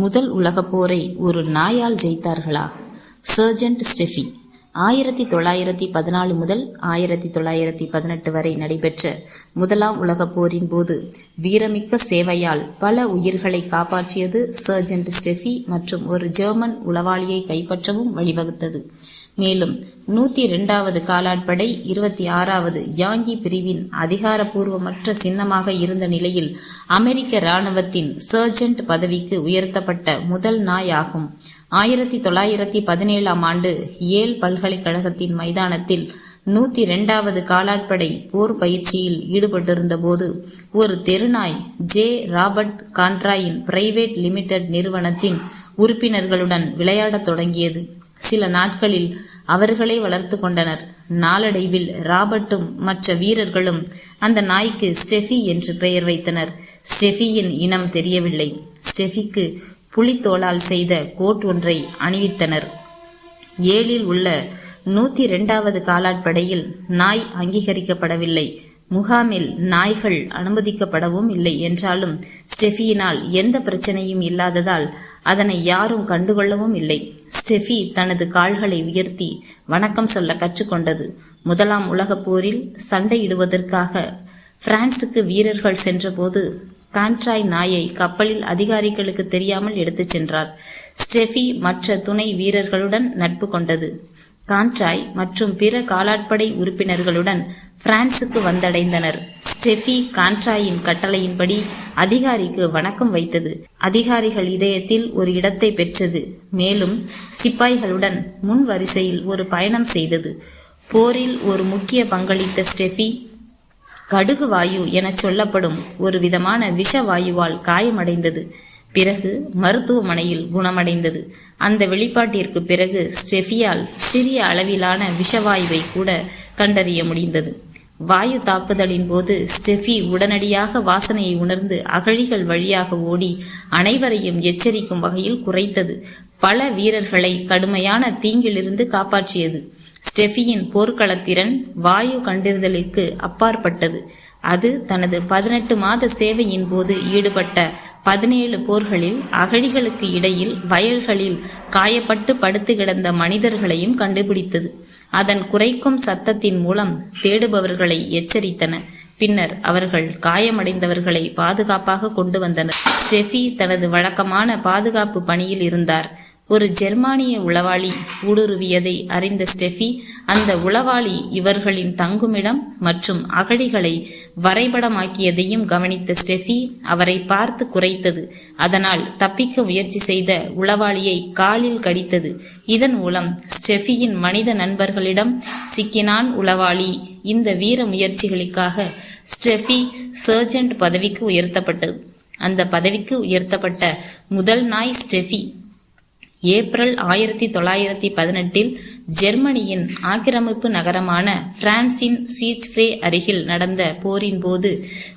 முதல் உலகப் போரை ஒரு நாயால் ஜெயித்தார்களா? சர்ஜென்ட் ஸ்டெஃபி 1914 முதல் 1918 வரை நடைபெற்ற முதலாம் உலகப் போரின் போது வீரமிக்க சேவையால் பல உயிர்களை காப்பாற்றியது சர்ஜென்ட் ஸ்டெஃபி மற்றும் ஒரு ஜெர்மன் உளவாளியை கைப்பற்றவும் வழிவகுத்தது. மேலும் 102வது காலாட்படை 26வது யாங்கி பிரிவின் அதிகாரப்பூர்வமற்ற சின்னமாக இருந்த நிலையில் அமெரிக்க இராணுவத்தின் சர்ஜென்ட் பதவிக்கு உயர்த்தப்பட்ட முதல் நாய் ஆகும். 1917ஆம் ஆண்டு ஏல் பல்கலைக்கழகத்தின் மைதானத்தில் 102வது காலாட்படை போர் பயிற்சியில் ஈடுபட்டிருந்த போது ஒரு தெருநாய் ஜே. ராபர்ட் கான்ட்ராயின் பிரைவேட் லிமிடெட் நிறுவனத்தின் உறுப்பினர்களுடன் விளையாடத் தொடங்கியது. சில நாட்களில் அவர்களே வளர்த்து கொண்டனர். நாளடைவில் ராபர்ட்டும் மற்ற வீரர்களும் அந்த நாய்க்கு ஸ்டெஃபி என்று பெயர் வைத்தனர். ஸ்டெஃபியின் இனம் தெரியவில்லை. ஸ்டெஃபிக்கு புலித்தோலால் செய்த கோட் ஒன்றை அணிவித்தனர். ஏலில் உள்ள 102வது காலாட்படையில் நாய் அங்கீகரிக்கப்படவில்லை. முகாமில் நாய்கள் அனுமதிக்கப்படவும் இல்லை என்றாலும் ஸ்டெஃபியினால் எந்த பிரச்சனையும் இல்லாததால் அதனை யாரும் கண்டுகொள்ளவும் இல்லை. ஸ்டெஃபி தனது கால்களை உயர்த்தி வணக்கம் சொல்ல கற்றுக்கொண்டது. முதலாம் உலகப் போரில் சண்டையிடுவதற்காக பிரான்சுக்கு வீரர்கள் சென்றபோது கான்ட்ராய் நாயை கப்பலில் அதிகாரிகளுக்கு தெரியாமல் எடுத்துச் சென்றார். ஸ்டெஃபி மற்ற துணை வீரர்களுடன் நட்பு கொண்டது. கான்ட்ராய் மற்றும் பிற காலாட்படை உறுப்பினர்களுடன் பிரான்சுக்கு வந்தடைந்தனர். ஸ்டெஃபி கான்ட்ராயின் கட்டளையின்படி அதிகாரிக்கு வணக்கம் வைத்தது. அதிகாரிகள் இதயத்தில் ஒரு இடத்தை பெற்றது. மேலும் சிப்பாய்களுடன் முன் வரிசையில் ஒரு பயணம் செய்தது. போரில் ஒரு முக்கிய பங்களித்த ஸ்டெஃபி கடுகு வாயு என சொல்லப்படும் ஒரு விதமான விஷ வாயுவால் காயமடைந்தது. பிறகு மருத்துவமனையில் குணமடைந்தது. அந்த வெளிப்பாட்டிற்கு பிறகு ஸ்டெஃபியால் சிறிய அளவிலான விஷவாயுவை கூட கண்டறிய முடிந்தது. வாயு தாக்குதலின் போது ஸ்டெஃபி உடனடியாக வாசனையை உணர்ந்து அகழிகள் வழியாக ஓடி அனைவரையும் எச்சரிக்கும் வகையில் குறைத்தது. பல வீரர்களை கடுமையான தீங்கிலிருந்து காப்பாற்றியது. ஸ்டெஃபியின் போர்க்களத்திறன் வாயு கண்டறிதலுக்கு அப்பாற்பட்டது. அது தனது 18 மாத சேவையின் போது ஈடுபட்ட 17 போர்களில் அகழிகளுக்கு இடையில் வயல்களில் காயப்பட்டு படுத்து கிடந்த மனிதர்களையும் கண்டுபிடித்தது. அதன் குறைக்கும் சத்தத்தின் மூலம் தேடுபவர்களை எச்சரித்தன. பின்னர் அவர்கள் காயமடைந்தவர்களை பாதுகாப்பாக கொண்டு வந்தனர். ஸ்டெஃபி தனது வழக்கமான பாதுகாப்பு பணியில் இருந்தார். ஒரு ஜெர்மானிய உளவாளி ஊடுருவியதை அறிந்த ஸ்டெஃபி அந்த உளவாளி இவர்களின் தங்குமிடம் மற்றும் அகழிகளை வரைபடமாக்கியதையும் கவனித்த ஸ்டெஃபி அவரை பார்த்து குறைத்தது. அதனால் தப்பிக்க முயற்சி செய்த உளவாளியை காலில் கடித்தது. இதன் மூலம் ஸ்டெஃபியின் மனித நண்பர்களிடம் சிக்கினான் உளவாளி. இந்த வீர முயற்சிகளுக்காக ஸ்டெஃபி சர்ஜென்ட் பதவிக்கு உயர்த்தப்பட்டது. அந்த பதவிக்கு உயர்த்தப்பட்ட முதல் நாய் ஸ்டெஃபி. ஏப்ரல் 1918 ஜெர்மனியின் ஆக்கிரமிப்பு நகரமான பிரான்சின் சீச்ஃப்ரே அருகில் நடந்த போரின் போது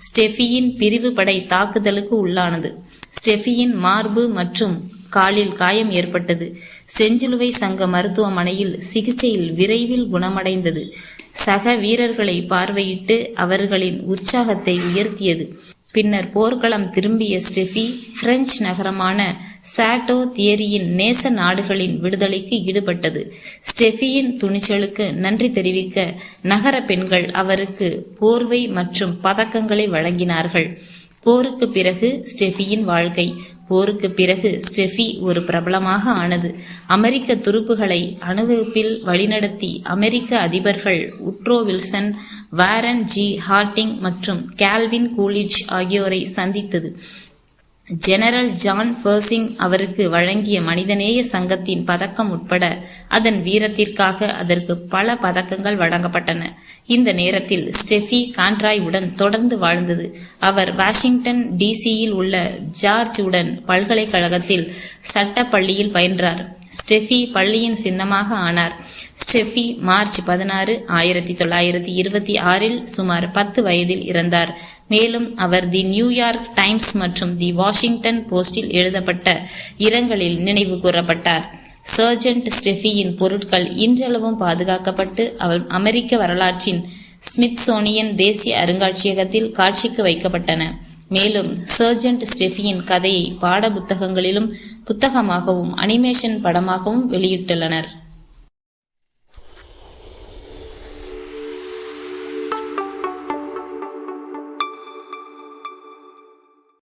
ஸ்டெஃபியின் பிரிவு படை தாக்குதலுக்கு உள்ளானது. ஸ்டெஃபியின் மார்பு மற்றும் காலில் காயம் ஏற்பட்டது. செஞ்சிலுவை சங்க மருத்துவமனையில் சிகிச்சையில் விரைவில் குணமடைந்தது. சக வீரர்களை பார்வையிட்டு அவர்களின் உற்சாகத்தை உயர்த்தியது. பின்னர் போர்க்களம் திரும்பிய ஸ்டெஃபி பிரெஞ்சு நகரமான சாட்டோ தியரியின் நேச நாடுகளின் விடுதலைக்கு ஈடுபட்டது. ஸ்டெஃபியின் துணிச்சலுக்கு நன்றி தெரிவிக்க நகர பெண்கள் அவருக்கு போர்வை மற்றும் பதக்கங்களை வழங்கினார்கள். போருக்கு பிறகு ஸ்டெஃபியின் வாழ்க்கை. போருக்கு பிறகு ஸ்டெஃபி ஒரு பிரபலமாக ஆனது. அமெரிக்க துருப்புகளை அணிவகுப்பில் வழிநடத்தி அமெரிக்க அதிபர்கள் Woodrow Wilson, Warren G. Harding மற்றும் கால்வின் கூலிட்ஜ் ஆகியோரை சந்தித்தது. ஜெனரல் ஜான் பெர்சிங் அவருக்கு வழங்கிய மனிதநேய சங்கத்தின் பதக்கம் உட்பட அதன் வீரத்திற்காக அதற்கு பல பதக்கங்கள் வழங்கப்பட்டன. இந்த நேரத்தில் ஸ்டெஃபி கான்ட்ராய் உடன் தொடர்ந்து வாழ்ந்தது. அவர் வாஷிங்டன் டிசியில் உள்ள ஜார்ஜ் உடன் பல்கலைக்கழகத்தில் சட்ட பள்ளியில் பயின்றார். ஸ்டெஃபி பள்ளியின் சின்னமாக ஆனார். ஸ்டெஃபி மார்ச் 16, 1926 சுமார் 10 வயதில் இறந்தார். மேலும் அவர் தி நியூயார்க் டைம்ஸ் மற்றும் தி வாஷிங்டன் போஸ்டில் எழுதப்பட்ட இரங்கலில் நினைவு கூறப்பட்டார். சர்ஜென்ட் ஸ்டெஃபியின் பொருட்கள் இன்றளவும் பாதுகாக்கப்பட்டு அவர் அமெரிக்க வரலாற்றின் ஸ்மித்சோனியன் தேசிய அருங்காட்சியகத்தில் காட்சிக்கு வைக்கப்பட்டன. மேலும் சர்ஜென்ட் ஸ்டெஃபியின் கதையை பாட புத்தகங்களிலும் புத்தகமாகவும் அனிமேஷன் படமாகவும் வெளியிட்டுள்ளனர்.